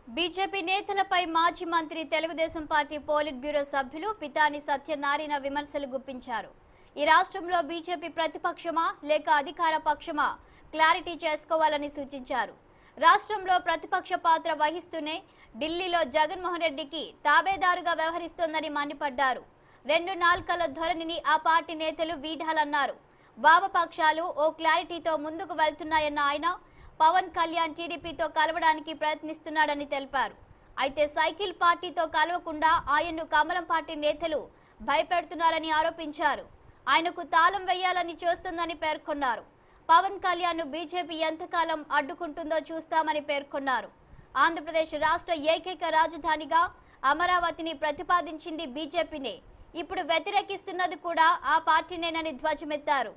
BJP నేతలపై మాజీ మంత్రి తెలుగుదేశం పార్టీ పోలిట్ బ్యూరో సభ్యులు పితాని సత్యనారాయణ విమర్శలు గుప్పించారు. ఈ రాష్ట్రంలో బీజేపీ ప్రతిపక్షమా లేక అధికార పక్షమా క్లారిటీ చేసుకోవాలని సూచించారు. రాష్ట్రంలో ప్రతిపక్ష పాత్ర వహిస్తూనే ఢిల్లీలో జగన్మోహన్ రెడ్డికి తాబేదారుగా వ్యవహరిస్తోందని మండిపడ్డారు. రెండు నాల్కల ధోరణిని ఆ పార్టీ నేతలు వీడాలన్నారు. వామపక్షాలు ఓ క్లారిటీతో ముందుకు వెళ్తున్నాయన్న ఆయన పవన్ కళ్యాణ్ టీడీపీతో కలవడానికి ప్రయత్నిస్తున్నాడని తెలిపారు. అయితే సైకిల్ పార్టీతో కలవకుండా ఆయన్ను కమలం పార్టీ నేతలు భయపెడుతున్నారని ఆరోపించారు. ఆయనకు తాళం వేయాలని చూస్తుందని పేర్కొన్నారు. పవన్ కళ్యాణ్ ను బీజేపీ ఎంతకాలం అడ్డుకుంటుందో చూస్తామని పేర్కొన్నారు. ఆంధ్రప్రదేశ్ రాష్ట్ర ఏకైక రాజధానిగా అమరావతిని ప్రతిపాదించింది బీజేపీనే. ఇప్పుడు వ్యతిరేకిస్తున్నది కూడా ఆ పార్టీనేనని ధ్వజమెత్తారు.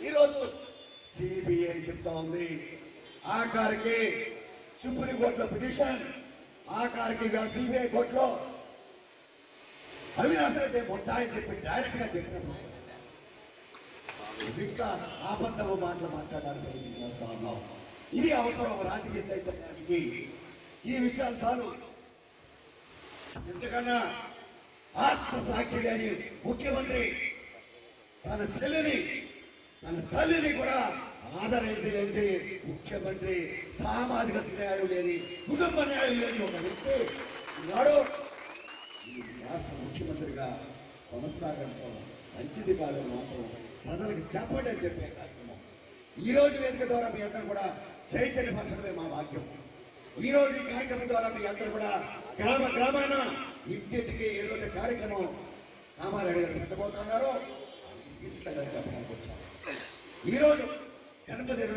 ఈరోజు సిబిఐ చెప్తా ఉంది, ఆఖరికి సుప్రీంకోర్టులో పిటిషన్, ఆఖరికి సిబిఐ కోర్టులో అవినాష్ రెడ్డి ముద్దాయని చెప్పి డైరెక్ట్ గా చెప్పినప్పుడు ఇంకా ఆపద్దవ మాటలు మాట్లాడడానికి చేస్తా ఉన్నాం. ఇది అవసరం రాజకీయ చైతన్యానికి. ఈ విషయాలు చాలు. ఎంతకన్నా ఆత్మసాక్షి గారి ముఖ్యమంత్రి తన చెల్లిని తన తల్లిని కూడా ఆదరించలేని ముఖ్యమంత్రి, సామాజిక న్యాయం లేని, కుటుంబ న్యాయం లేని ఒక వ్యక్తి నాడు ఈ రాష్ట్ర ముఖ్యమంత్రిగా కొనసాగడం మంచిది కాదని మాత్రం ప్రజలకు చెప్పండి అని చెప్పే కార్యక్రమం ఈ రోజు వేదిక ద్వారా మీ అందరూ కూడా చైతన్యపరచడమే మా భాగ్యం. ఈ రోజు ఈ కార్యక్రమం ద్వారా మీ అందరూ కూడా గ్రామ గ్రామాన ఇంటింటికి ఏదో ఒక కార్యక్రమం రామారెడ్డి గారు పెట్టబోతున్నారు. తీసుకెళ్ళడానికి చెప్పడానికి వచ్చారు. ఈరోజు జన్మదిన